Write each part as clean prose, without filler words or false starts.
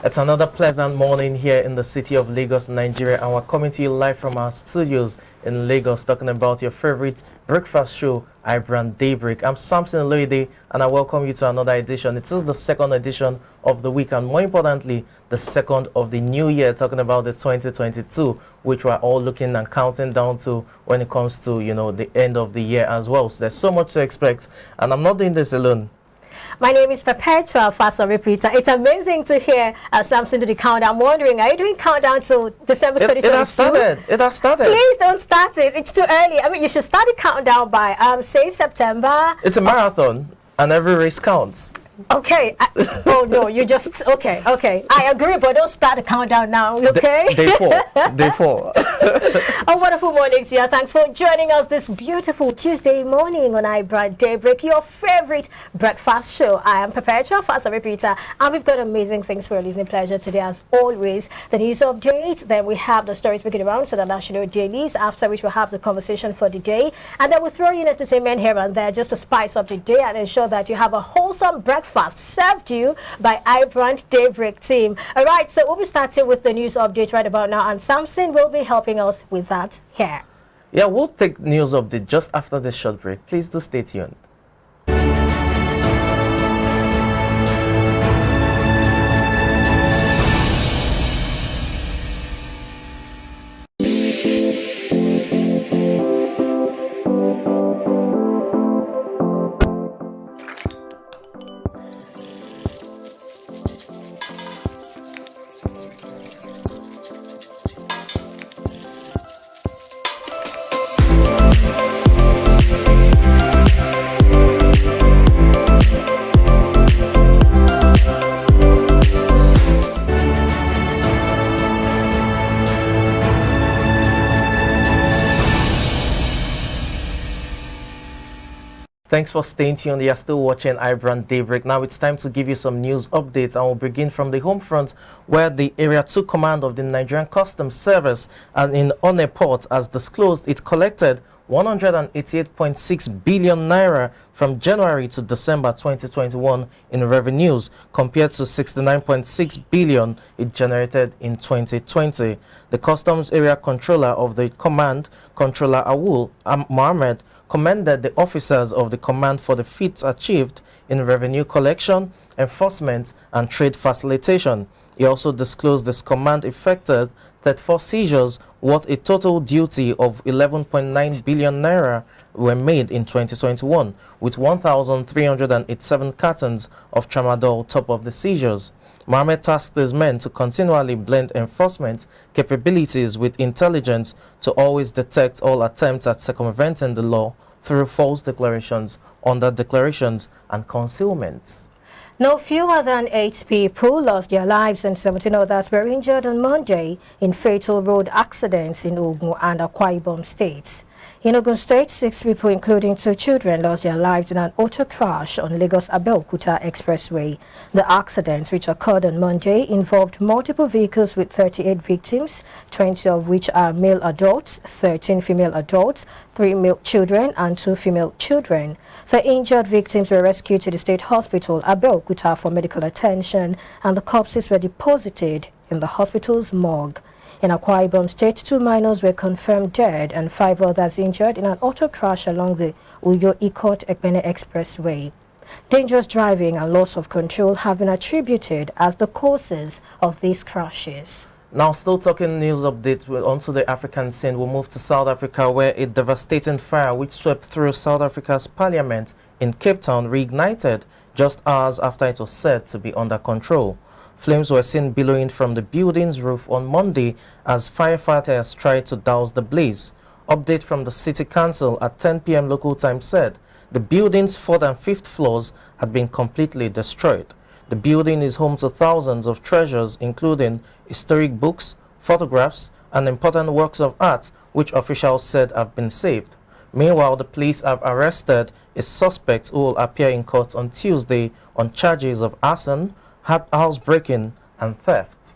It's another pleasant morning here in the city of Lagos, Nigeria, and we're coming to you live from our studios in Lagos, talking about your favorite breakfast show, iBrand Daybreak. I'm Samson Oloide, and I welcome you to another edition. It is the second edition of the week, and more importantly, the second of the new year, talking about the 2022, which we're all looking and counting down to when it comes to, the end of the year as well. So there's so much to expect, and I'm not doing this alone. My name is Perpetua Fasa Repeater. It's amazing to hear Samson do the countdown. I'm wondering, are you doing countdown to December 2022? It has started. Please don't start it. It's too early. I mean, you should start the countdown by, say, September. It's a marathon, and every race counts. Okay. Oh, no, you just... Okay. I agree, but don't start the countdown now, okay? Day four. A wonderful morning to you. Thanks for joining us this beautiful Tuesday morning on iBrand Daybreak, your favorite breakfast show. I am Perpetua Fasa Repeater, and we've got amazing things for your listening pleasure today, as always. The news updates, then we have the stories making around to the national dailies, after which we'll have the conversation for the day, and then we'll throw in entertainment here and there just to spice up the day and ensure that you have a wholesome breakfast served you by iBrand Daybreak team. All right, so we'll be starting with the news update right about now, and Samson will be helping us with that here. Yeah, we'll take news update just after this short break. Please do stay tuned. Thanks for staying tuned. You are still watching iBrand Daybreak. Now it's time to give you some news updates, and we'll begin from the home front, where the Area 2 Command of the Nigerian Customs Service and in Onne Port has disclosed it collected 188.6 billion naira from January to December 2021 in revenues, compared to 69.6 billion it generated in 2020. The Customs Area Controller of the Command, Controller Awul Mohammed, commended the officers of the command for the feats achieved in revenue collection, enforcement, and trade facilitation. He also disclosed this command effected 34 seizures worth a total duty of 11.9 billion naira were made in 2021, with 1,387 cartons of tramadol top of the seizures. Mohammed tasked his men to continually blend enforcement capabilities with intelligence to always detect all attempts at circumventing the law through false declarations, under declarations, and concealments. No fewer than 8 people lost their lives and 17 others were injured on Monday in fatal road accidents in Ogun and Akwa Ibom states. In Ogun State, 6 people, including 2 children, lost their lives in an auto crash on Lagos-Abeokuta Expressway. The accidents, which occurred on Monday, involved multiple vehicles with 38 victims, 20 of which are male adults, 13 female adults, 3 male children, and 2 female children. The injured victims were rescued to the state hospital, Abeokuta, for medical attention, and the corpses were deposited in the hospital's morgue. In Akwa Ibom State, 2 minors were confirmed dead and 5 others injured in an auto crash along the Uyo-Ikot-Ekpene Expressway. Dangerous driving and loss of control have been attributed as the causes of these crashes. Now, still talking news update onto the African scene, we'll move to South Africa, where a devastating fire which swept through South Africa's parliament in Cape Town reignited just hours after it was said to be under control. Flames were seen billowing from the building's roof on Monday as firefighters tried to douse the blaze. Update from the City Council at 10 p.m. local time said the building's 4th and 5th floors had been completely destroyed. The building is home to thousands of treasures, including historic books, photographs, and important works of art, which officials said have been saved. Meanwhile, the police have arrested a suspect who will appear in court on Tuesday on charges of arson, housebreaking, and theft.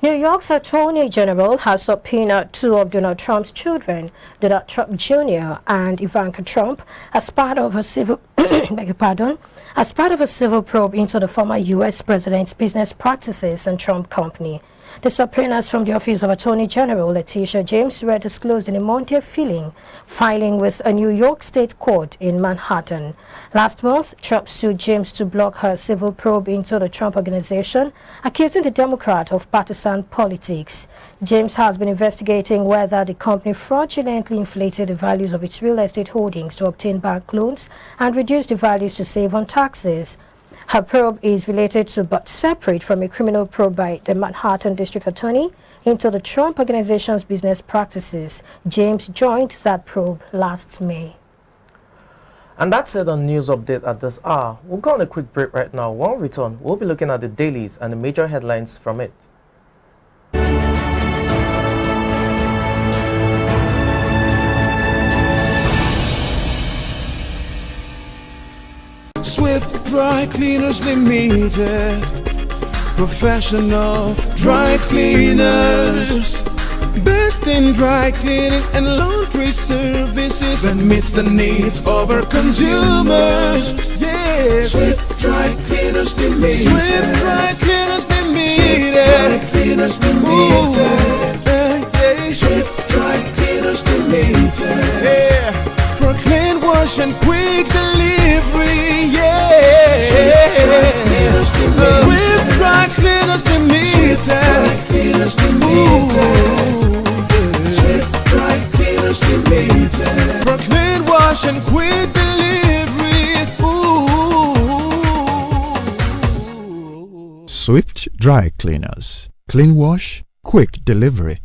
New York's Attorney General has subpoenaed 2 of Donald Trump's children, Donald Trump Jr. and Ivanka Trump, as part of a civil beg your pardon, as part of a civil probe into the former U.S. president's business practices and Trump company. The subpoenas from the Office of Attorney General Letitia James were disclosed in a Monday filing with a New York State court in Manhattan. Last month, Trump sued James to block her civil probe into the Trump organization, accusing the Democrat of partisan politics. James has been investigating whether the company fraudulently inflated the values of its real estate holdings to obtain bank loans and reduce the values to save on taxes. Her probe is related to but separate from a criminal probe by the Manhattan District Attorney into the Trump organization's business practices. James joined that probe last May. And that's it on News Update at this hour. We'll go on a quick break right now. When we return, we'll be looking at the dailies and the major headlines from it. Swift Dry Cleaners Limited, professional dry cleaners, best in dry cleaning and laundry services, and meets the needs of our consumers. Yeah, Swift Dry Cleaners Limited. Swift Dry Cleaners Limited. Swift Dry Cleaners Limited. Yeah. Swift Dry Cleaners Limited. Yeah, for clean wash and quick delivery. Yeah, Swift Dry Cleaners Limited. Swift Dry Cleaners Limited. Swift Dry Cleaners Limited. For clean wash and quick delivery. Ooh. Swift Dry Cleaners. Clean wash, quick delivery.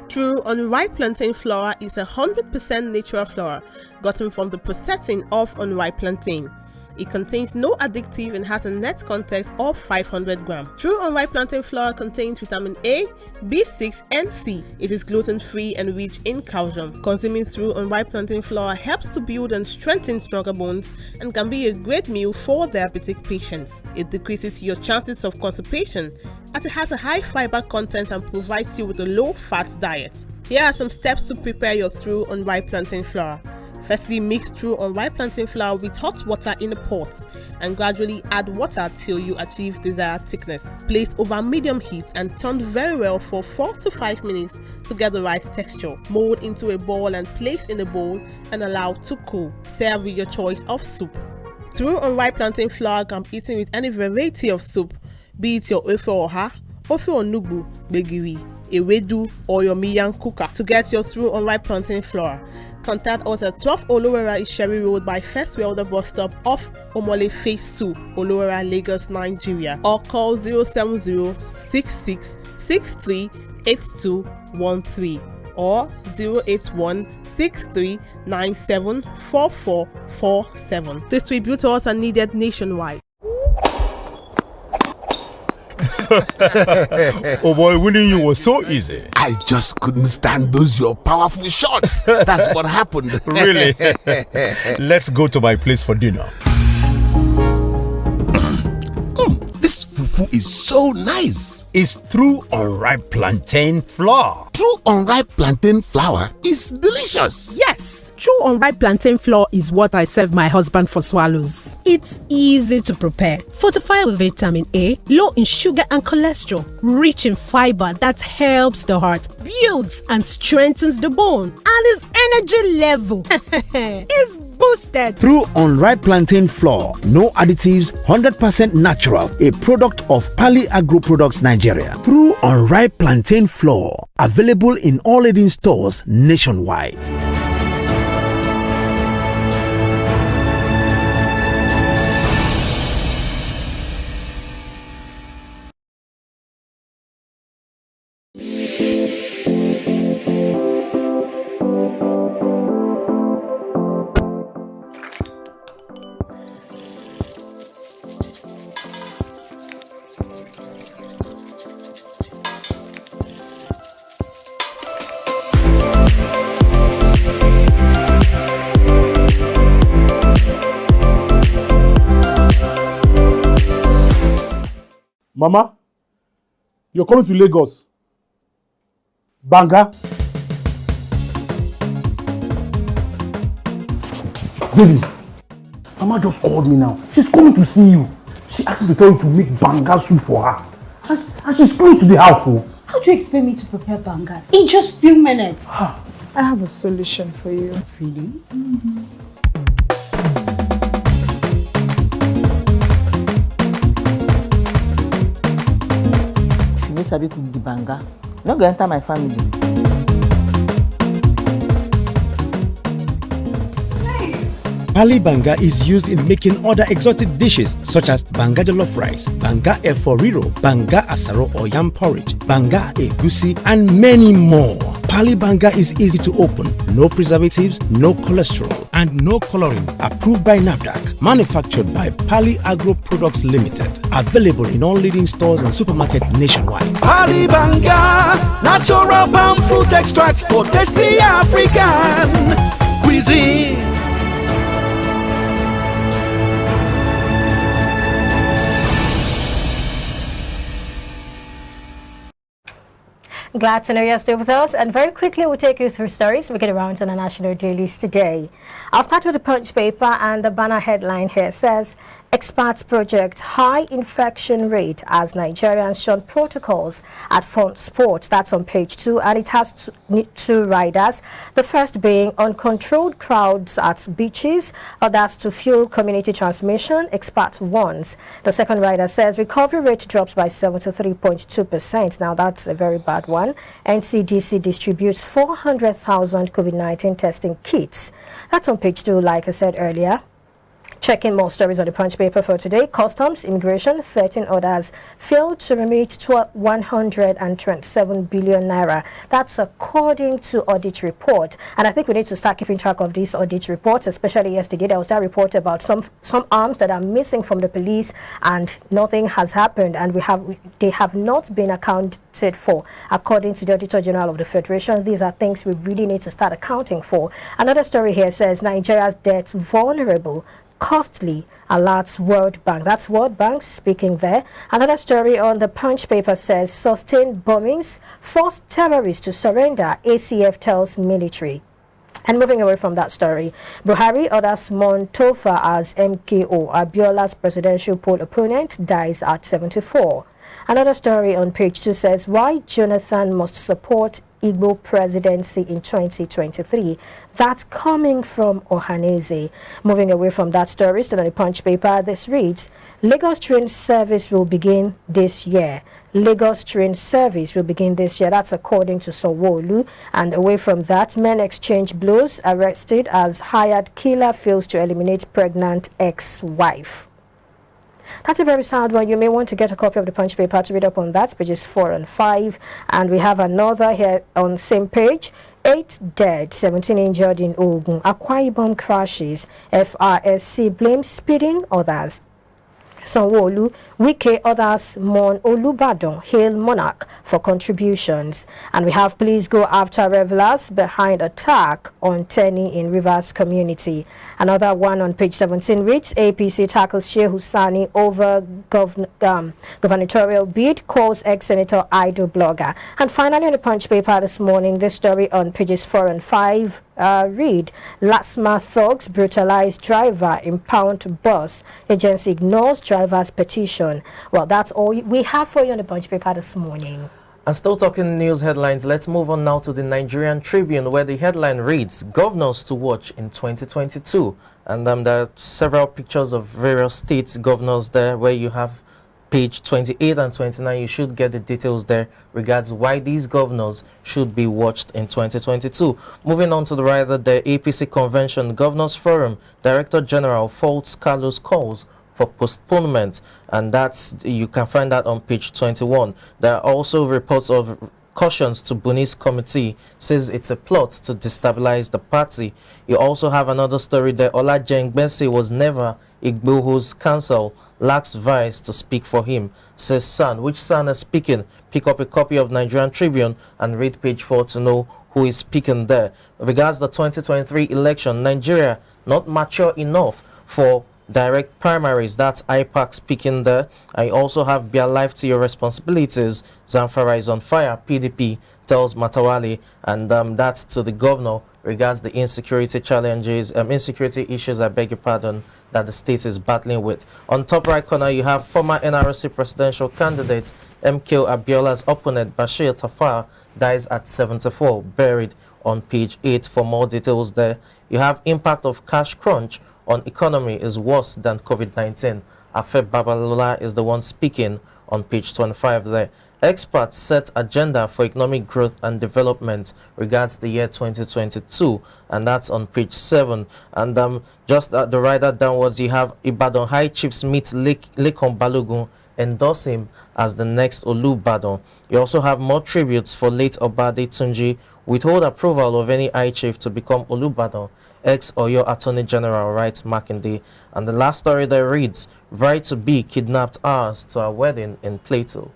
True unripe plantain flour is 100% natural flour gotten from the processing of unripe plantain. It contains no addictive and has a net content of 500 grams. True unripe plantain flour contains vitamin A, B6 and C. It is gluten-free and rich in calcium. Consuming True unripe plantain flour helps to build and strengthen stronger bones and can be a great meal for diabetic patients. It decreases your chances of constipation as it has a high fiber content and provides you with a low-fat diet. Here are some steps to prepare your True unripe plantain flour. Firstly, mix True unripe plantain flour with hot water in a pot and gradually add water till you achieve desired thickness. Place over medium heat and turn very well for 4 to 5 minutes to get the right texture. Mold into a ball and place in a bowl and allow to cool. Serve with your choice of soup. True unripe plantain flour can be eaten with any variety of soup, be it your ofe oha, ofe onugbu, begiri, ewedu, or your miyan kuka. To get your True unripe plantain flour, contact us at 12 Olowera Isheri Road by First Welder bus stop off Omole Phase 2, Olowera, Lagos, Nigeria, or call 070-6663-8213 or 081-6397-4447. Distributors are needed nationwide. Oh boy, winning you was so easy. I just couldn't stand those your powerful shots. That's what happened. Really? Let's go to my place for dinner. This fufu is so nice. It's True unripe plantain flour. True unripe plantain flour is delicious. Yes, True unripe plantain flour is what I serve my husband for swallows. It's easy to prepare, fortified with vitamin A, low in sugar and cholesterol, rich in fiber that helps the heart, builds and strengthens the bone, and his energy level is boosted. True unripe plantain flour, no additives, 100% natural, a product of Pali Agro Products Nigeria. True unripe plantain flour, available in all leading stores nationwide. Mama, you're coming to Lagos. Banga. Baby, Mama just called me now. She's coming to see you. She asked me to tell you to make banga soup for her. And she's close to the house. Oh. How do you expect me to prepare banga in just few minutes? I have a solution for you. Really? Mm-hmm. If you sabi cook the banga, you no go enter my family. Pali banga is used in making other exotic dishes such as banga jollof rice, banga efo riro, banga asaro or yam porridge, banga egusi, and many more. Pali banga is easy to open, no preservatives, no cholesterol, and no coloring. Approved by NAFDAC. Manufactured by Pali Agro Products Limited. Available in all leading stores and supermarkets nationwide. Pali banga, natural palm fruit extracts for tasty African cuisine. Glad to know you're still with us, and very quickly we'll take you through stories we get around to the national dailies today. I'll start with the Punch paper, and the banner headline here says, experts project high infection rate as Nigerians shun protocols at fun sports. That's on page 2, and it has two riders. The first being uncontrolled crowds at beaches, others to fuel community transmission, expert warns. The second rider says recovery rate drops by 73.2%. Now that's a very bad one. NCDC distributes 400,000 COVID-19 testing kits. That's on page 2, like I said earlier. Checking more stories on the Punch paper for today. Customs, immigration, 13 others failed to remit 127 billion naira. That's according to audit report. And I think we need to start keeping track of these audit reports, especially yesterday. There was that report about some arms that are missing from the police and nothing has happened, and they have not been accounted for. According to the Auditor General of the Federation, these are things we really need to start accounting for. Another story here says Nigeria's debt vulnerable, costly, alerts World Bank. That's World Bank speaking there. Another story on the Punch paper says sustained bombings forced terrorists to surrender, ACF tells military. And moving away from that story, Buhari orders Montofa as MKO. Abiola's presidential poll opponent dies at 74. Another story on page 2 says why Jonathan must support Igbo presidency in 2023. That's coming from Ohaneze. Moving away from that story, still on the Punch paper, this reads, Lagos train service will begin this year. Lagos train service will begin this year. That's according to Sanwo-Olu. And away from that, men exchange blows, arrested as hired killer fails to eliminate pregnant ex-wife. That's a very sad one. You may want to get a copy of the Punch paper to read up on that, pages 4 and 5. And we have another here on the same page. 8 dead, 17 injured in Ogun. Akwa Ibom crashes. FRSC blames speeding others. Sanwo-Olu, Wike, others mourn Olubadan, hail monarch for contributions. And we have police go after revelers behind attack on Tenny in Rivers community. Another one on page 17 reads, APC tackles Sheikh Husani over gubernatorial bid, calls ex-senator idol blogger. And finally on the Punch paper this morning, this story on pages 4 and 5 read, Lasma thugs brutalize driver, impound bus. Agency ignores driver's petition. Well, that's all we have for you on the Punch paper this morning. And still talking news headlines, let's move on now to the Nigerian Tribune, where the headline reads, Governors to watch in 2022. And there are several pictures of various states' governors there, where you have page 28 and 29. You should get the details there regards why these governors should be watched in 2022. Moving on to the right, the APC Convention Governors Forum Director General faults Carlos calls for postponement, and you can find that on page 21. There are also reports of cautions to Buni's committee, says it's a plot to destabilize the party. You also have another story there. Olajengbesi Bensi was never Igboho's counsel, lacks vice to speak for him, says San. Which San is speaking? Pick up a copy of Nigerian Tribune and read page 4 to know who is speaking there. Regards the 2023 election, Nigeria not mature enough for direct primaries. That's IPAC speaking there. I also have Be Alive to Your Responsibilities. Zamfara is on fire. PDP tells Matawali, and that's to the governor regards the insecurity issues, I beg your pardon, that the state is battling with. On top right corner, you have former NRC presidential candidate MK Abiola's opponent Bashir Tafar dies at 74, buried on page 8. For more details there, you have impact of cash crunch on economy is worse than COVID-19. Afe Babalola is the one speaking on page 25 there. Experts set agenda for economic growth and development regards the year 2022, and that's on page 7. And just at the rider downwards, you have Ibadan High Chiefs meet Lekon Balogun, endorse him as the next Olubadan. You also have more tributes for late Obade Tunji, withhold approval of any High Chief to become Olubadan. Ex-Oyo Attorney General writes Makinde. And the last story there reads, bride to be kidnapped hours to a wedding in Plateau.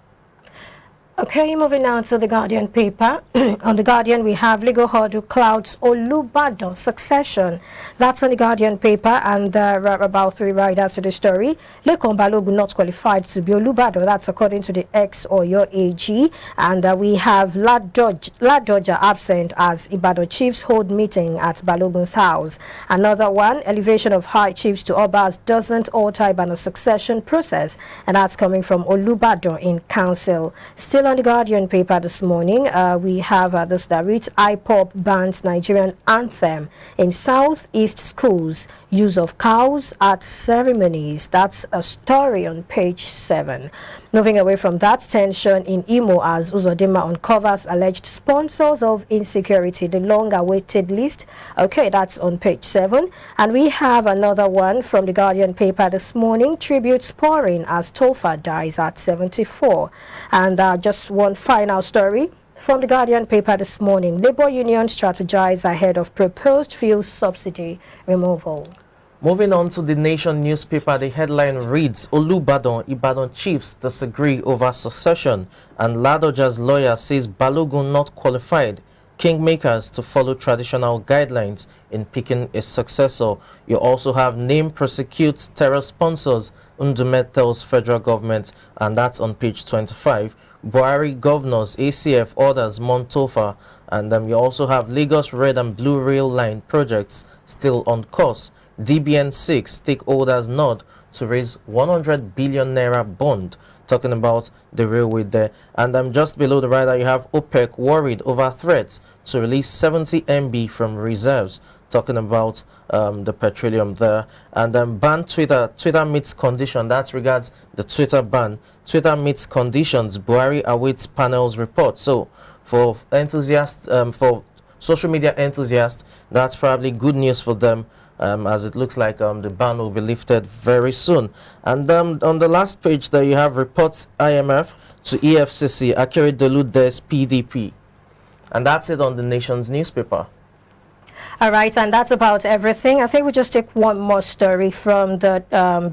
Okay, moving now to the Guardian paper. On the Guardian, we have legal hurdle clouds Olubadan succession. That's on the Guardian paper, and there are about 3 riders to the story. Lekon Balogun not qualified to be Olubadan. That's according to the ex-Oyo AG. And we have Ladoja absent as Ibadan chiefs hold meeting at Balogun's house. Another one, elevation of high chiefs to Obas doesn't alter Ibadan succession process, and that's coming from Olubadan in council. Still on the Guardian paper this morning, we have this that reads IPOP bans Nigerian anthem in Southeast schools, use of cows at ceremonies. That's a story on page 7. Moving away from that, tension in Imo as Uzodinma uncovers alleged sponsors of insecurity, the long-awaited list. Okay, that's on page 7. And we have another one from the Guardian paper this morning, tributes pouring as Tofa dies at 74. And just one final story from the Guardian paper this morning, Labour Union strategize ahead of proposed fuel subsidy removal. Moving on to the Nation newspaper, the headline reads, Olubadan, Ibadan chiefs disagree over succession, and Ladoja's lawyer says Balogun not qualified. Kingmakers to follow traditional guidelines in picking a successor. You also have name prosecutes terror sponsors, Ndume tells federal government, and that's on page 25. Buhari governors, ACF orders Montofa, and you also have Lagos Red and Blue Rail Line projects still on course. DBN 6 stakeholders nod to raise 100 billion naira bond, talking about the railway there. And just below the rider, you have OPEC worried over threats to release 70 MB from reserves, talking about the petroleum there. And ban Twitter meets condition, that regards the Twitter ban. Twitter meets conditions, Buhari awaits panel's report. So for enthusiasts, for social media enthusiasts, that's probably good news for them, as it looks like the ban will be lifted very soon. And on the last page there, you have reports IMF to EFCC, Akere Dolu des PDP. And that's it on the Nation's newspaper. All right, and that's about everything. I think we'll just take one more story from the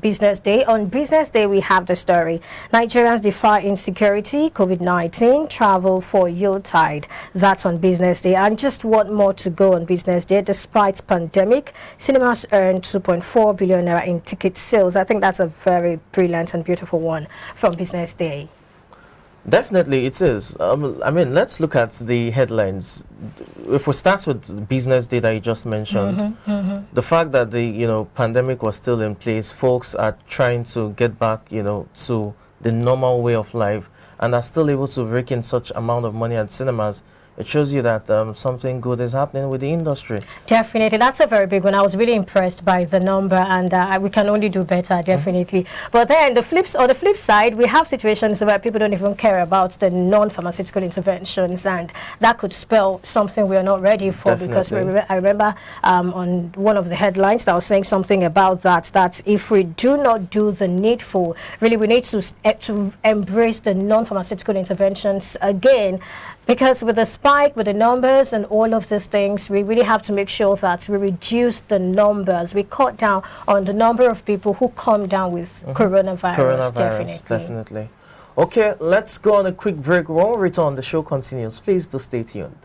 Business Day. On Business Day, we have the story, Nigerians defy insecurity, COVID-19, travel for Yuletide. That's on Business Day. And just one more to go on Business Day. Despite pandemic, cinemas earned 2.4 billion naira in ticket sales. I think that's a very brilliant and beautiful one from Business Day. Definitely it is. I mean, let's look at the headlines. If we start with business day that you just mentioned, the fact that the pandemic was still in place, folks are trying to get back to the normal way of life, and are still able to rake in such amount of money at cinemas. It shows you that something good is happening with the industry. Definitely. That's a very big one. I was really impressed by the number, and we can only do better, definitely. But then on the flip side, we have situations where people don't even care about the non-pharmaceutical interventions, and that could spell something we are not ready for. Definitely. Because I remember on one of the headlines that was saying something about that if we do not do the needful, really we need to embrace the non-pharmaceutical interventions again. Because with the spike, with the numbers and all of these things, we really have to make sure that we reduce the numbers. We cut down on the number of people who come down with coronavirus. Definitely. Okay, let's go on a quick break. When we return, the show continues. Please do stay tuned.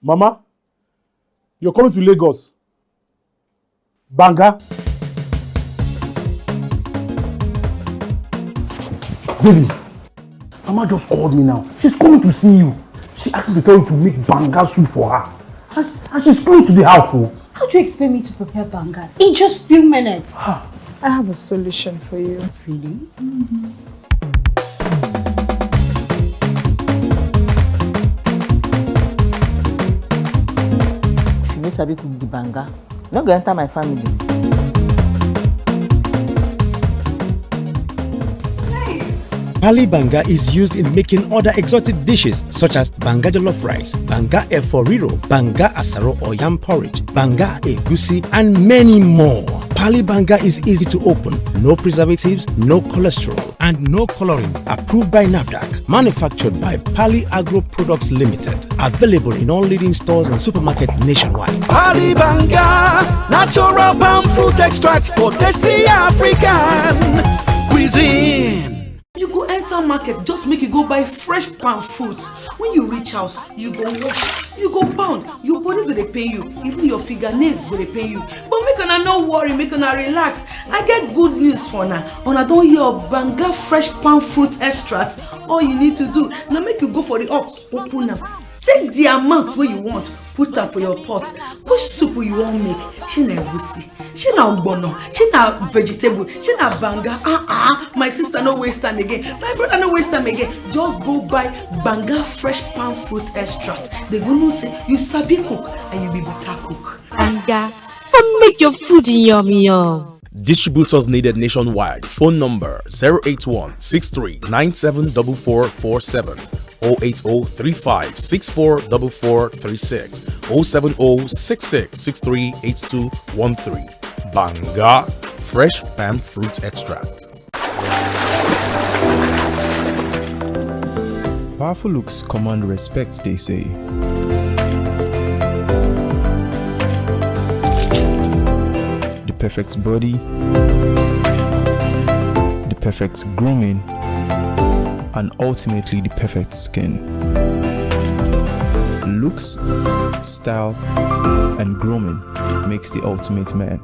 Mama, you're coming to Lagos. Banga. Baby, Mama just called me now. She's coming to see you. She asked me to tell you to make banga soup for her. And she's close to the house. Oh. How do you expect me to prepare banga in just few minutes? I have a solution for you. Really? If you no sabi cook the banga, no go enter my family. Pali banga is used in making other exotic dishes such as banga jollof rice, banga efo riro, banga asaro or yam porridge, banga egusi, and many more. Pali banga is easy to open, no preservatives, no cholesterol, and no coloring. Approved by NAFDAC. Manufactured by Pali Agro Products Limited. Available in all leading stores and supermarkets nationwide. Pali banga, natural palm fruit extracts for tasty African cuisine. You go enter market, just make you go buy fresh palm fruits. When you reach house, you go wash, you go pound, your body go dey pain you, even your fingernails go dey pain you. But make una no worry, make una relax. I get good news for una. Una don hear of banga fresh palm fruit extract. All you need to do na make you go for the up, open am. Take the amount wey you want, put am for your pot. Which soup you wan make? Shey na egusi, shey na ogbono, shey na vegetable, shey na banga. My sister no waste time again. My brother no waste time again. Just go buy banga fresh palm fruit extract. They go know say you sabi cook and you be better cook. Banga, come make your food yummy yum. Distributors needed nationwide. Phone number 081 63 974447. 08035644436 07066638213. Banga fresh palm fruit extract. Powerful looks command respect, they say. The perfect body, the perfect grooming, and ultimately the perfect skin. Looks, style, and grooming makes the ultimate man.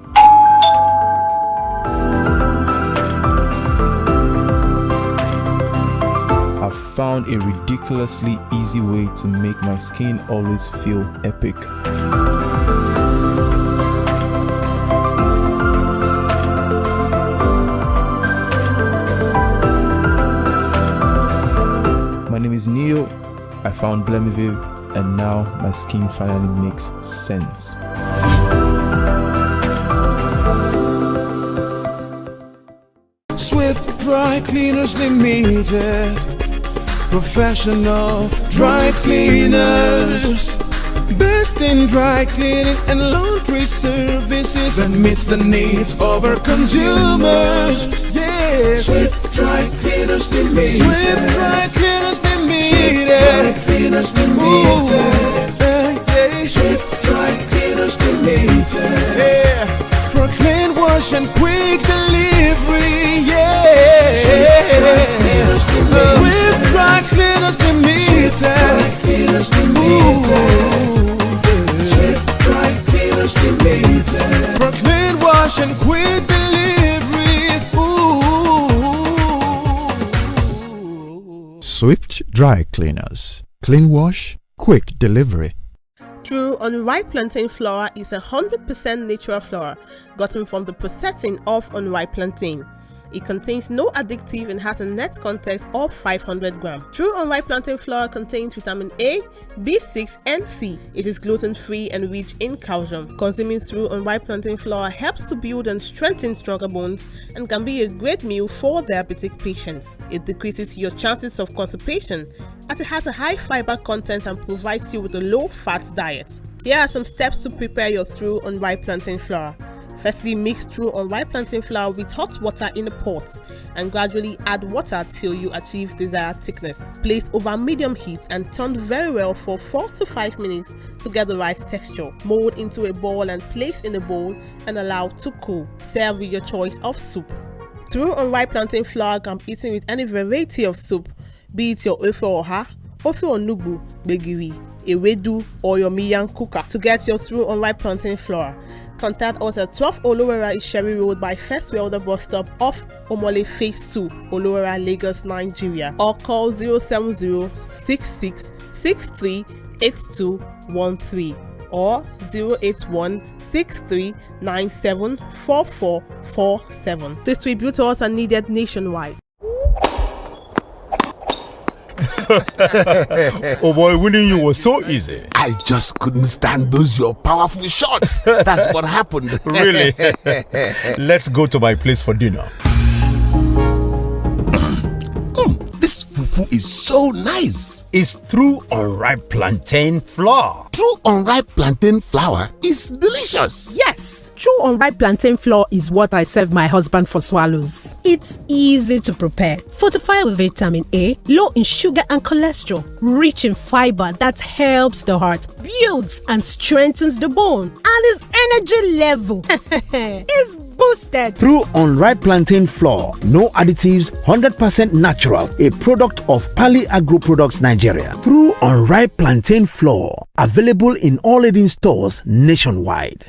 I've found a ridiculously easy way to make my skin always feel epic. My name is Neo. I found Blemiviv, and now my skin finally makes sense. Swift Dry Cleaners Limited. Professional dry cleaners. Best in dry cleaning and laundry services that meets the needs of our consumers. Yeah, Swift Dry Cleaners Limited. Swift Dry Cleaners Limited. Swift Dry Cleaners Limited. Yeah. Swift Dry Cleaners Limited. Yeah, for clean wash and quick delivery. Yeah, Swift Dry Cleaners Limited. Swift Dry Cleaners Limited. Swift Dry Cleaners Limited. Swift Dry Cleaners Limited. For clean wash and quick delivery. Swift Dry Cleaners. Clean wash, quick delivery. True unripe plantain flour is 100% natural flour gotten from the processing of unripe plantain. It contains no addictive and has a net content of 500 grams. True unripe plantain flour contains vitamin A, B6 and C. It is gluten-free and rich in calcium. Consuming true unripe plantain flour helps to build and strengthen stronger bones and can be a great meal for diabetic patients. It decreases your chances of constipation as it has a high fiber content and provides you with a low-fat diet. Here are some steps to prepare your true unripe plantain flour. Firstly, mix true unripe plantain flour with hot water in a pot and gradually add water till you achieve desired thickness. Place over medium heat and turn very well for 4 to 5 minutes to get the right texture. Mold into a ball and place in a bowl and allow to cool. Serve with your choice of soup. True unripe plantain flour can be eaten with any variety of soup, be it your ofe oha, ofe onugbu, gbegiri, ewedu, or your miyan cooker to get your through unripe plantain flour. Contact us at 12 Olowera Isheri Road by First Welder Bus Stop off Omole Phase 2, Olowera, Lagos, Nigeria, or call 070-6663-8213 or 081-6397-4447. Distributors are needed nationwide. Oh boy, winning you was so easy. I just couldn't stand those your powerful shots. That's what happened. Really? Let's go to my place for dinner. This fufu is so nice. It's true unripe plantain flour. True unripe plantain flour is delicious. Yes, true unripe plantain flour is what I serve my husband for swallows. It's easy to prepare, fortified with vitamin A, low in sugar and cholesterol, rich in fiber that helps the heart, builds and strengthens the bone, and his energy level is boosted. Through unripe plantain flour, no additives, 100% natural, a product of Pali Agro Products Nigeria. Through unripe plantain flour, available in all leading stores nationwide.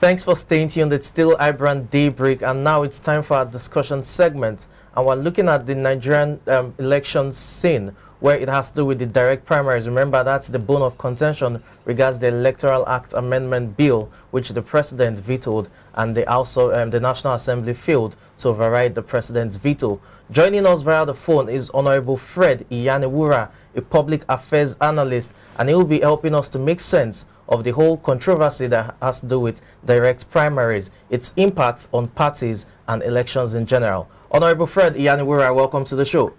Thanks for staying tuned. It's still iBrand Daybreak, and now it's time for our discussion segment. And we're looking at the Nigerian election scene, where it has to do with the direct primaries. Remember, that's the bone of contention regards the Electoral Act Amendment Bill, which the president vetoed, and the National Assembly failed to override the president's veto. Joining us via the phone is Honorable Fred Iyanewura, a public affairs analyst, and he will be helping us to make sense of the whole controversy that has to do with direct primaries, its impact on parties and elections in general. Honorable Fred Iyanewura, welcome to the show.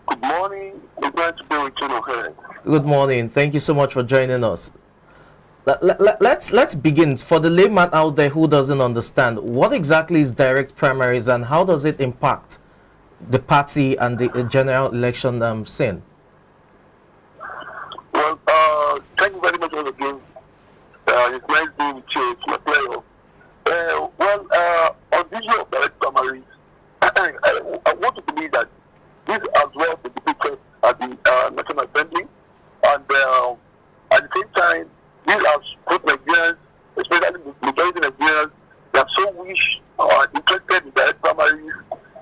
Good morning. It's nice to be with you. Good morning. Thank you so much for joining us. Let's begin. For the layman out there who doesn't understand, what exactly is direct primaries and how does it impact the party and the general election scene? Well, thank you very much once again. It's nice being with you. It's my pleasure. On the issue of direct primaries, I want to believe that this as well the debated at the National Assembly, and at the same time, this has put Nigerians, especially the majority Nigerians, that so wish or are interested in direct primaries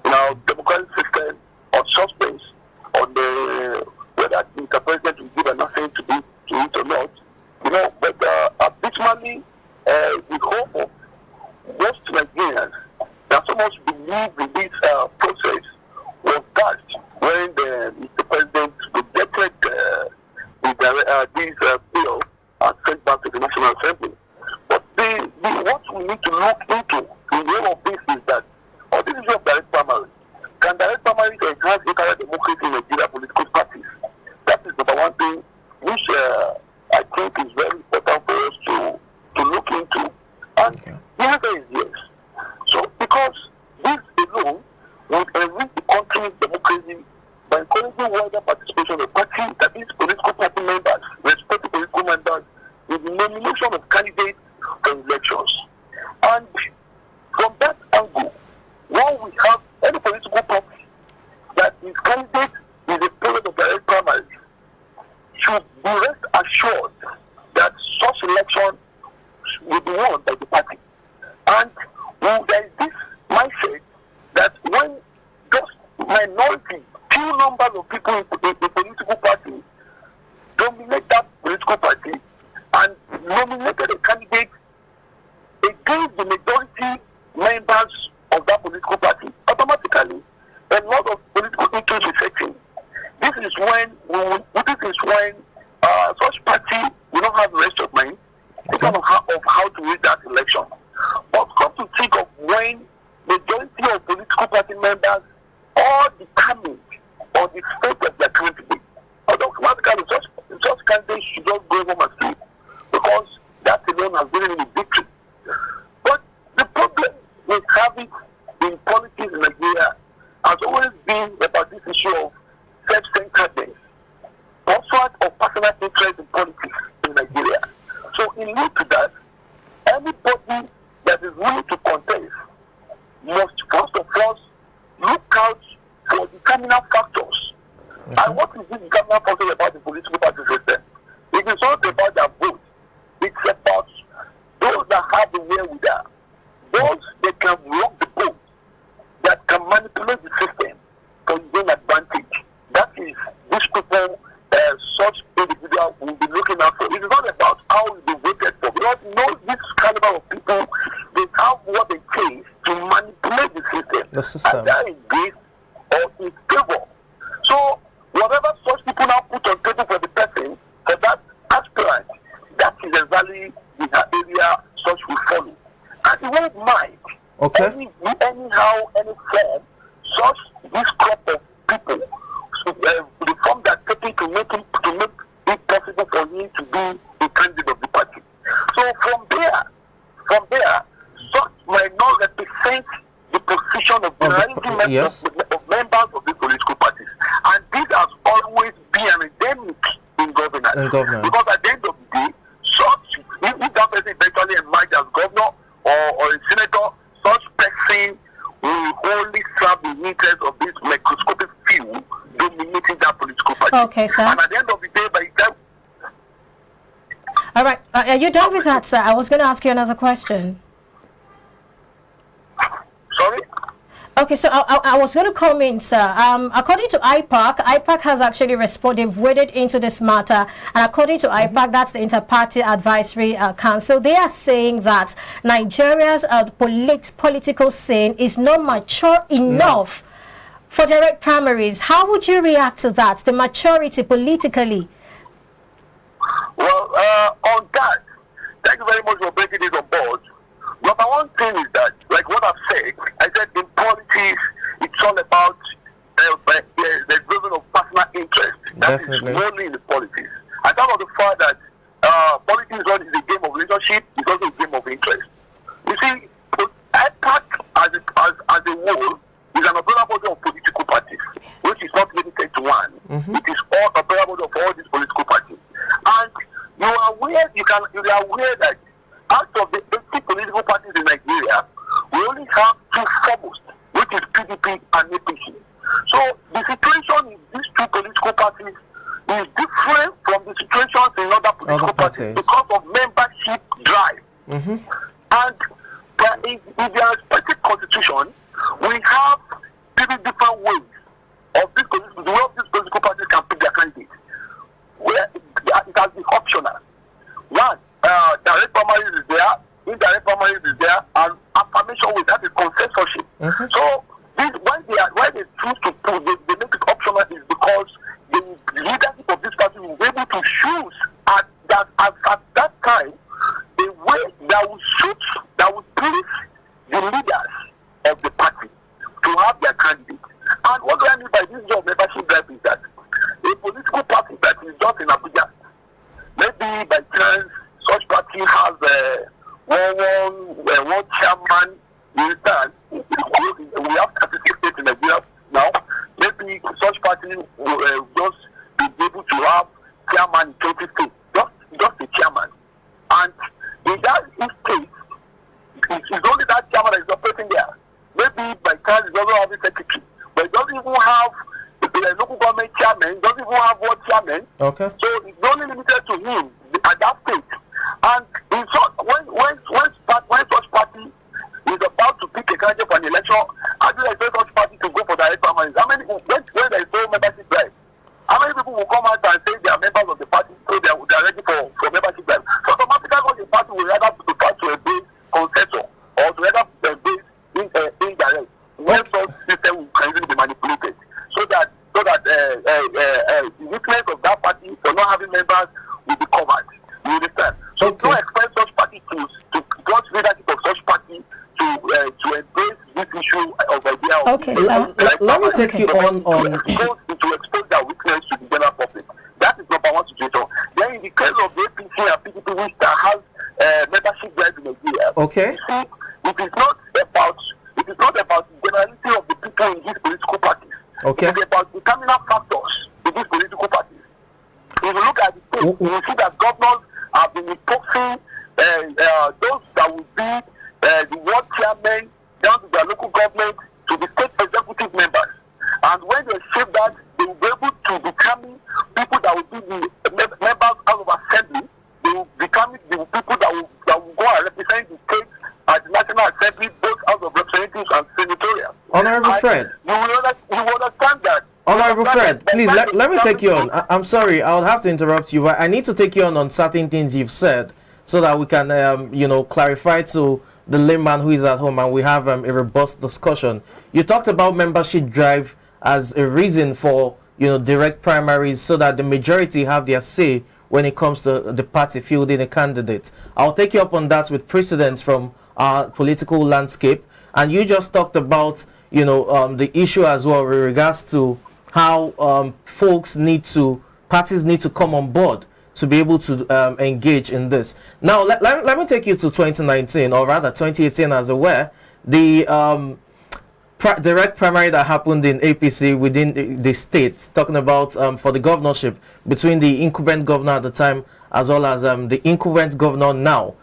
in our democratic system on suspense on the whether the president will give an answer to it or not. But abysmally, the hope of most Nigerians that so much believe in this process was dashed when the president rejected this bill and sent back to the National Assembly. But what we need to look into in all of this is that on this issue of direct primaries, can direct primaries enhance internal democracy in Nigeria political parties? That is number one thing which I think is very important for us to look into. And the answer is yes. So because this alone will enrich the country's democracy by encouraging wider participation of parties, that is political party members, respective political members, in the nomination of candidates for elections. And from that angle, while we have any political party that its candidate is people in the political party dominate that political party and nominated a candidate against the majority members of that political party, automatically a lot of political interest is setting. This is when such party will not have the rest of mind because of how to win that election. But come to think of when majority of political party members are determined on the fate of their candidate, automatically such candidates should just go home and sleep because that alone has given them a victory. But the problem with having in politics in Nigeria has always been about this issue of self-centeredness, pursuit of personal interest in politics in Nigeria. So in lieu to that, anybody that is willing to contest must first of all look out for determinant factors. And what is this determinant factor about the political party system? It is not about their vote. It's about those that have the wherewithal, those that can rock the boat, that can manipulate the system to his own advantage. That is this people, such individual will be looking out for. It is not about how they voted for. Because this caliber of people, they have what it takes to manipulate the system. And that is based on its favor. So whatever such people now put on table for the person, for that aspirant, that is exactly the area such will follow. And it won't mind. Anyhow, any form, such this crop of people, the form that taking to make it possible for him to be a candidate of the party. So from there, such might not represent the position of the of members of the political parties. And this has always been an endemic in governance. Because at the end of the day, such if that person eventually emerges as governor or a senator, such person will only serve the interest of this microscopic few dominating that political party. Okay, sir. And at the end of the day, by the time... All right. Are you done with that, sir? I was going to ask you another question. Sorry? Okay, so I was going to comment, sir. According to IPAC has actually responded, waded into this matter, and according to IPAC, that's the Inter-Party Advisory Council, they are saying that Nigeria's political scene is not mature enough for direct primaries. How would you react to that, the maturity politically? Well, on that, thank you very much for breaking this on board. Number one thing is that, like what I've said, I said in politics, it's all about the driven of personal interest. That is only in the politics. And that was the fact that politics is a game of relationship, it's also a game of interest. You see, IPAC as a whole is an umbrella body of political parties, which is not limited to one. It is all umbrella body of all these political parties. And you are aware that out of the 80 political parties in Nigeria, we only have two foremost, which is PDP and APC. So the situation in these two political parties is different from the situations in other political parties because of membership drive. And in their respective constitution, we have three different ways of these political parties can pick their candidate. Where it has been optional. One, direct primaries is there, indirect primaries is there, and affirmation with that is consensorship. So why they choose to they make it optional is because the leadership of this party will be able to choose at that time a way that will suit, that will please the leaders of the party to have their candidate. And what do I mean by this job membership drive is that a political party that is just in Abuja, maybe by chance such party has one chairman, you understand? We have 36 states in Nigeria now. Maybe such party will just be able to have chairman in 20 states, just a chairman. And in that state, it's only that chairman that is operating there. Maybe by chance it doesn't have a secretary, but it doesn't even have the local government chairman, doesn't even have one chairman. Okay. So it's only limited to him at that state. And in short, when such party is about to pick a candidate for an election, how do they expect such party to go for direct primaries? How many when there is no membership drive? indirect, where such system can easily be manipulated, so that the weakness of that party for not having members will be covered. You understand? So don't expect such party to leadership of such party to embrace this issue of idea of okay, sir. Let me take you on to expose their weakness to the general public. That is number one situation. Then in the case of the APC and PDP, which has membership drive in Nigeria, okay, you see, it is not about the generality of the people in these political parties. Okay. It is about determining factors in these political parties. If you look at the state, you will see that governors have been imposing those that will be the ward chairmen down to their local government to the state executive members. And when they shape that, they will be able to determine people that will be the members of assembly. They will determine the people that will go and represent the state at the National Assembly, both House of Representatives and Senatorial. Honorable Fred. You will understand that. Honorable Fred, please let me take you on. I'm sorry, I'll have to interrupt you, but I need to take you on certain things you've said so that we can, clarify to the layman who is at home and we have a robust discussion. You talked about membership drive as a reason for, direct primaries so that the majority have their say when it comes to the party fielding a candidate. I'll take you up on that with precedents from our political landscape. And you just talked about, the issue as well with regards to how parties need to come on board to be able to engage in this. Now, let me take you to 2019, or rather 2018 as where the direct primary that happened in APC within the state, talking about for the governorship between the incumbent governor at the time as well as the incumbent governor now.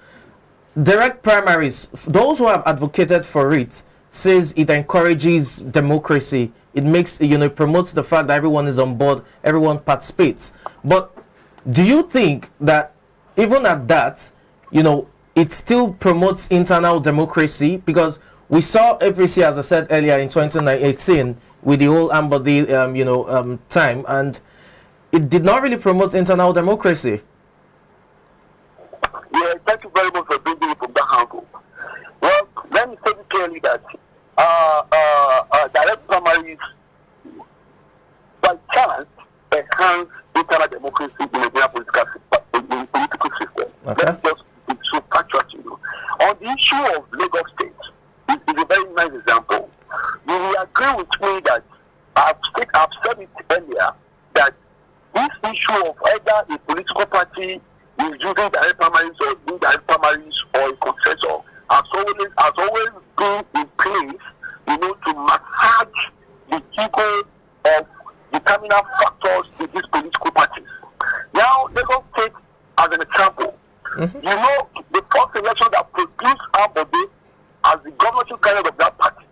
Direct primaries, those who have advocated for it, says it encourages democracy. It makes, it promotes the fact that everyone is on board, everyone participates. But do you think that even at that, it still promotes internal democracy? Because we saw APC, as I said earlier, in 2018 with the whole Ambody, time, and it did not really promote internal democracy. Yeah, thank you very much for bringing it from that angle. Well, let me say it clearly that direct primaries, by chance, enhance internal democracy in the Nigerian political system. Okay. Let's just be so factual to you. On the issue of Lagos State, it's a very nice example. You will agree with me that I've said it earlier that this issue of either a political party is using direct primaries or indirect primaries or a consensus has always been in place, to massage the ego of determinant factors in these political parties. Now, Lagos State, as an example, the first election that produced Ambody as the governorship candidate of that party,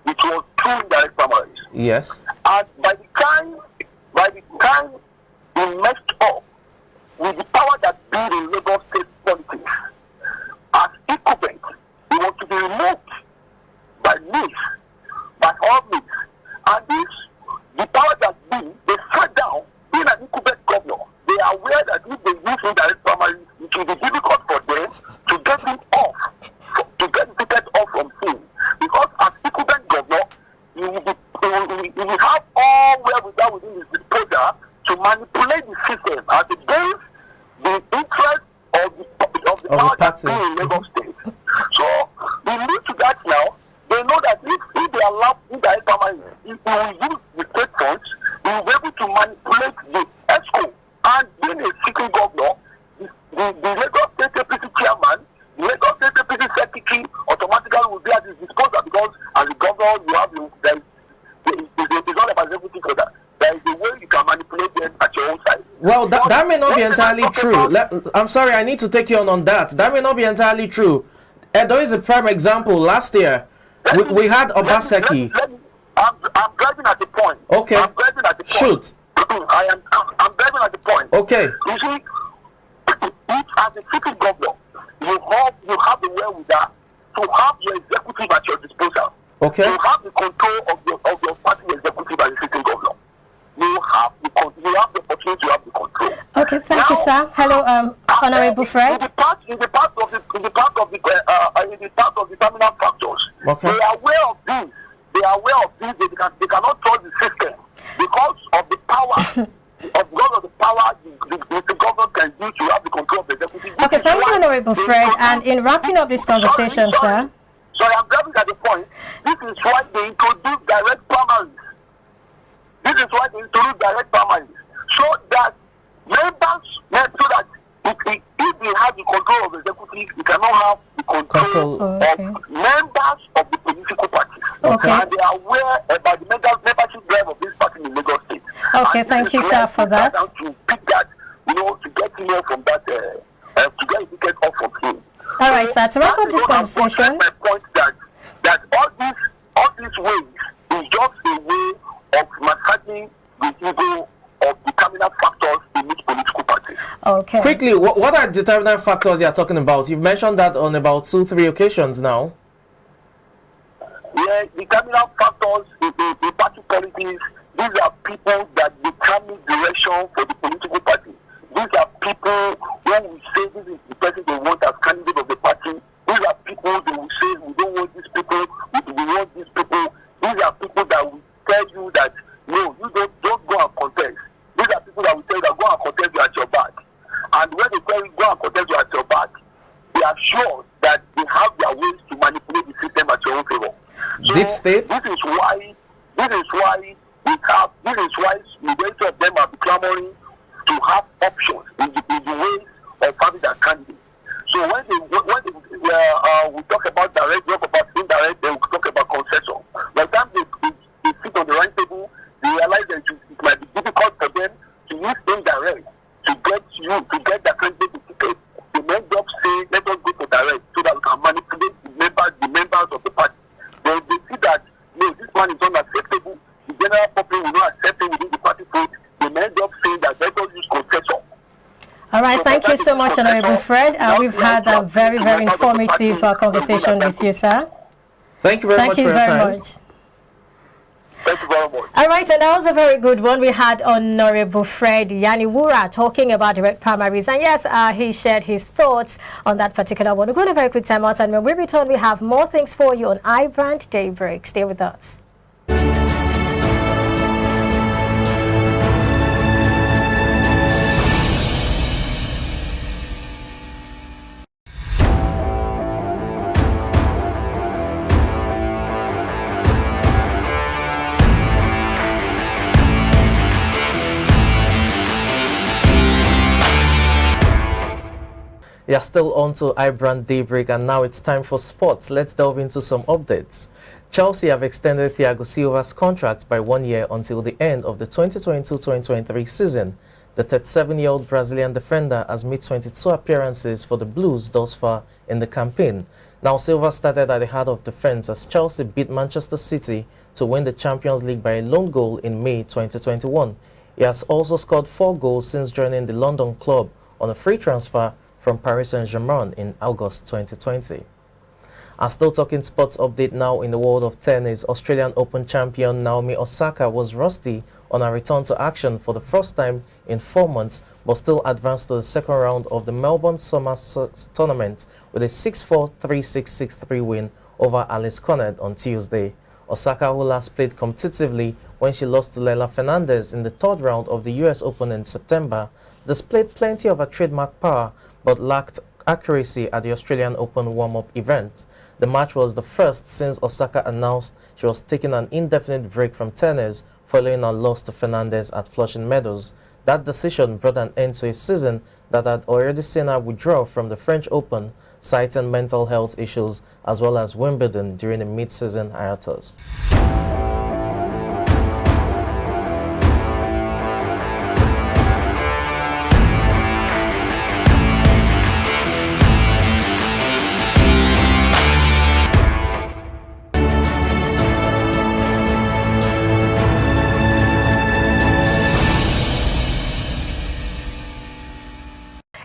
it was 2 indirect primaries. Yes. And by the time he messed up with the power that be in Lagos State politics, as incumbent, he was to be removed by all means. And the power that be, they sat down, being an incumbent governor, they are aware that if they use indirect primaries, it will be difficult for them to get him off, to get the ticket off from him. Because as incumbent governor, he will have all wherewithal within his disposal to manipulate the system as against the interest of the power that be in Lagos State. So, we lead to that now. They know that if they allow indirect primaries, if they will use the state funds, they will be able to manipulate the ESCO. And being a sitting governor, the Lagos State APC chairman, the Lagos State APC secretary automatically will be at his disposal, because as a governor, you have it's not about executive for that. There is a way you can manipulate them at your own side. Well, that may not be entirely true. I'm sorry, I need to take you on that. That may not be entirely true. There is a prime example. Last year, we had Obaseki. I'm driving at the point. Okay. I'm driving at the point. Shoot. I'm driving at the point. Okay. You see, if as a sitting governor, you have the wherewithal to have your executive at your disposal. Okay. You have the control of your party executive as a sitting governor. You have the opportunity to have the control. Okay, thank you, sir. Hello, Honorable Fred. In the part of the terminal factors, Okay. They are aware of this. They are aware of this. They cannot trust the system because of the power. Because of the power the government can use to have the control of the executive. Okay, thank you, Honorable Fred. And in wrapping up this conversation, sir. Sorry, I'm grabbing at the point. This is why they introduce direct primaries. This is why they introduce direct primaries. So that members, so that if he has the control of the executive, he cannot have the control of members of the political parties. Okay. And they are aware about the membership drive of this party in Lagos State. Okay, thank you, sir, for that. To pick that, to get him from that, to get a ticket off from him. All right, sir. To wrap up this conversation. My point that all these ways is just a way of massaging the ego of determinant factors in each political party. Okay. Quickly, what are determinant factors you are talking about? You've mentioned that on about 2-3 occasions now. Yeah, determinant factors in party politics. These are people that determine direction for the political party. These are people who will say this is the person they want as candidate of the party. These are people they will say we don't want these people, we want these people. These are people that will tell you that no, you don't go and contest. These are people that will tell you that go and contest you at your back. And when they tell you go and contest you at your back, they are sure that they have their ways to manipulate the system at your own favor. So Deep state. This is why majority of them are clamoring to have options in the ways of having their candidate. So when we talk about direct, talk about indirect, then we talk about concession. By the time they sit on the round table, they realize that it might be difficult for them to use indirect to get the candidate the ticket. They may just say, let us go for direct so that we can manipulate the members of the party. Then they see that no, this man is unacceptable. The general public will not accept him within the party fold. They may just say that let us use concession. All right, thank you so much, Honorable Fred. We've had a very, very informative conversation with you, sir. Thank you very much for your time. Thank you very much. All right, and that was a very good one. We had Honorable Fred Yaniwura talking about direct primaries. And yes, he shared his thoughts on that particular one. We're going to a very quick time out, and when we return, we have more things for you on iBrand Daybreak. Stay with us. You're still on to iBrand Daybreak, and now it's time for sports. Let's delve into some updates. Chelsea have extended Thiago Silva's contract by 1 year until the end of the 2022-2023 season. The 37-year-old Brazilian defender has made 22 appearances for the Blues thus far in the campaign. Now, Silva started at the heart of defense as Chelsea beat Manchester City to win the Champions League by a lone goal in May 2021. He has also scored 4 goals since joining the London club on a free transfer from Paris Saint-Germain in August 2020. And still talking sports update now in the world of tennis, Australian Open champion Naomi Osaka was rusty on her return to action for the first time in 4 months, but still advanced to the second round of the Melbourne Summer Tournament with a 6-4, 3-6, 6-3 win over Alice Conard on Tuesday. Osaka, who last played competitively when she lost to Leila Fernandez in the 3rd round of the US Open in September, displayed plenty of her trademark power but lacked accuracy at the Australian Open warm-up event. The match was the first since Osaka announced she was taking an indefinite break from tennis following her loss to Fernandez at Flushing Meadows. That decision brought an end to a season that had already seen her withdraw from the French Open, citing mental health issues as well as Wimbledon during a mid-season hiatus.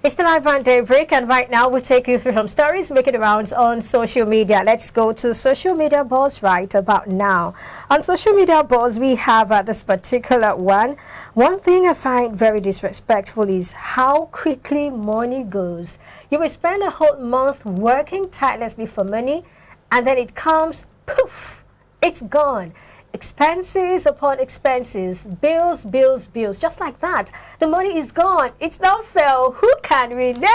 It's the iBrand Daybreak, and right now we'll take you through some stories making the rounds on social media. Let's go to social media buzz right about now. On social media buzz, we have this particular one. One thing I find very disrespectful is how quickly money goes. You will spend a whole month working tirelessly for money, and then it comes, poof, it's gone. Expenses upon expenses, bills, bills, bills, just like that. The money is gone. It's not fair. Who can relate?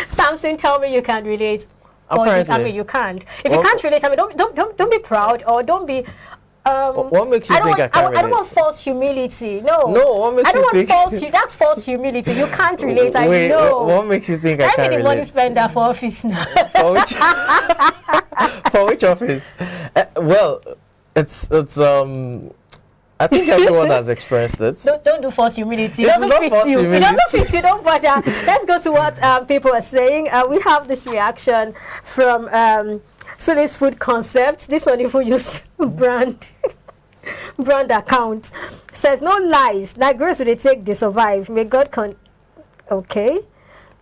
Samson, tell me you can relate. Apparently. I mean, you can't. If you can't relate, I mean, don't be proud or don't be. What makes you think I can relate? I don't want false humility. No. No, what makes you think? That's false humility. You can't relate. Wait, I know. What makes you think I can relate? I be the money spender for office now. For which? For which office? Well, it's I think everyone has experienced it. Don't do false humility. It doesn't fit you. It doesn't fit you. Don't bother. Let's go to what people are saying. We have this reaction from Sulis Food Concept. This one, if we use brand account, says no lies. Nigerians will take they survive. May God okay.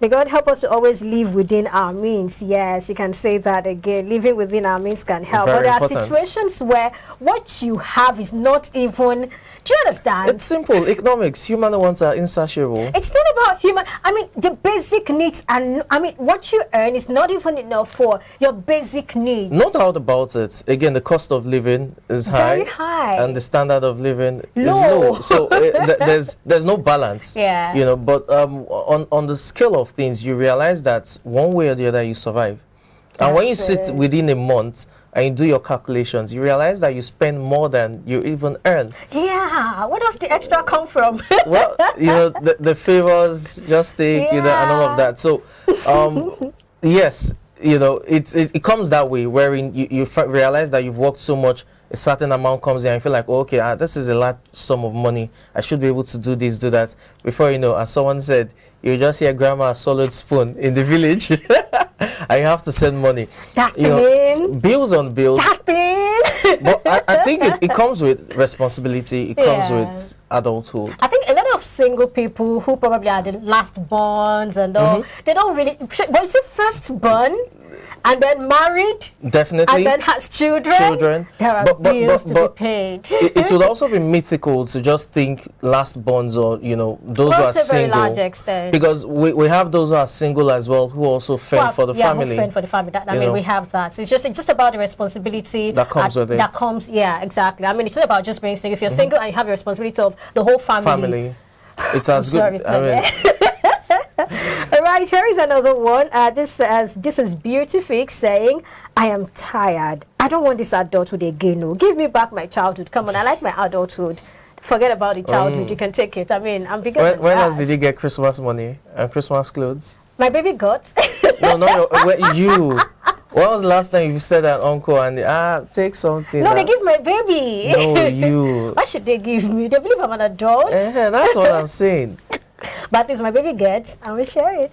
May God help us to always live within our means. Yes, you can say that again. Living within our means can help. Very but there important. are situations where what you have is not even. Do you understand? It's simple. Economics. Human wants are insatiable. It's not about human. I mean, the basic needs, and I mean, what you earn is not even enough for your basic needs. No doubt about it. Again, the cost of living is high, Very high, and the standard of living is low. So there's no balance. Yeah. You know, but on the scale of things, you realize that one way or the other you survive, and when you sit within a month and you do your calculations, you realize that you spend more than you even earn. Yeah, where does the extra come from? Well, you know, the favors, just take, you know, and all of that. So, yes, you know, it comes that way, wherein you realize that you've worked so much, a certain amount comes in, and you feel like, oh, okay, this is a large sum of money. I should be able to do this, do that. Before you know, as someone said, you just hear grandma a solid spoon in the village. And you have to send money. You know, bills on bills. But I think it comes with responsibility. It comes with adulthood. I think a lot of single people who probably are the last borns and all, they don't really. But is it first born and then married? Definitely. And then has children. There are bills to be paid. It would also be mythical to just think last borns or, you know, those who are single. To a very large extent. Because we have those who are single as well who also fend for the family. Who fend for the family. I mean, we have that. So it's just about the responsibility that comes with it. That comes, yeah, exactly. I mean, it's not about just being single. If you're single and you have the responsibility of the whole family. It's as good. All right, here is another one. This is Beautifix saying, I am tired. I don't want this adulthood again. No. Give me back my childhood. Come on, I like my adulthood. Forget about the childhood. You can take it. I mean, I'm bigger than when that. else did you get Christmas money and Christmas clothes? My baby got. No, you. When was the last time you said that uncle and take something? No, they give my baby. No, you. Why should they give me? They believe I'm an adult. That's what I'm saying. But at least my baby gets, and we share it.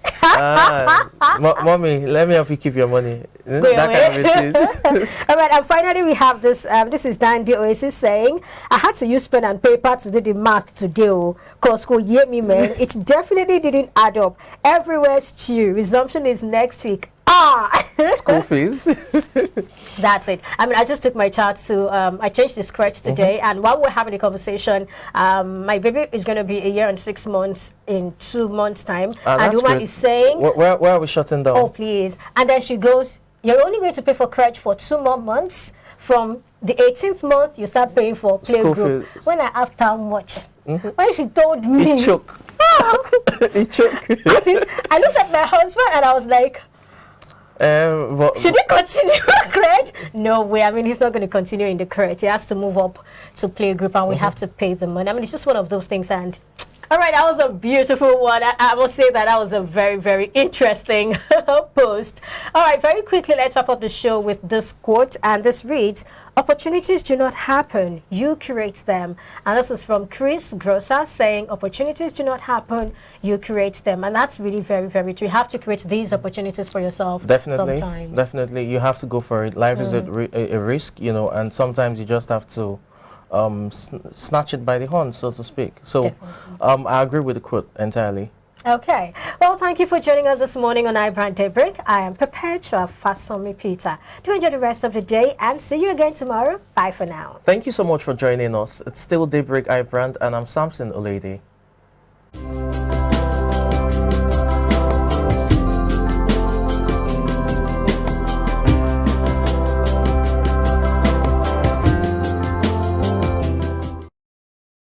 Mommy, let me help you keep your money. That kind of thing. All right, and finally we have this. This is Dandy Oasis saying, I had to use pen and paper to do the math today. Cause me, man. It definitely didn't add up. Everywhere's stew. Resumption is next week. School fees. That's it. I mean, I just took my child to, I changed the scratch today, and while we're having a conversation, my baby is going to be 1 year and 6 months in 2 months' time. And the woman is saying, where are we shutting down? Oh, please. And then she goes, you're only going to pay for crèche for 2 more months. From the 18th month, you start paying for playgroup. When I asked how much, when she told me, it choked. It choked. I looked at my husband and I was like, should he continue crèche? No way. I mean, he's not going to continue in the crèche. He has to move up to playgroup, and we have to pay the money. I mean, it's just one of those things. And all right, that was a beautiful one. I must say that was a very, very interesting post. All right, very quickly, let's wrap up the show with this quote, and this reads, opportunities do not happen, you create them. And this is from Chris Grosser saying, opportunities do not happen, you create them. And that's really very, very true. You have to create these opportunities for yourself. Definitely, sometimes. Definitely. You have to go for it. Life is a risk, you know, and sometimes you just have to snatch it by the horn, so to speak. So I agree with the quote entirely. Okay. Well, thank you for joining us this morning on iBrand Daybreak. I am Perpetua Fasomi Peter. Do enjoy the rest of the day and see you again tomorrow. Bye for now. Thank you so much for joining us. It's still Daybreak iBrand, and I'm Samson Olede.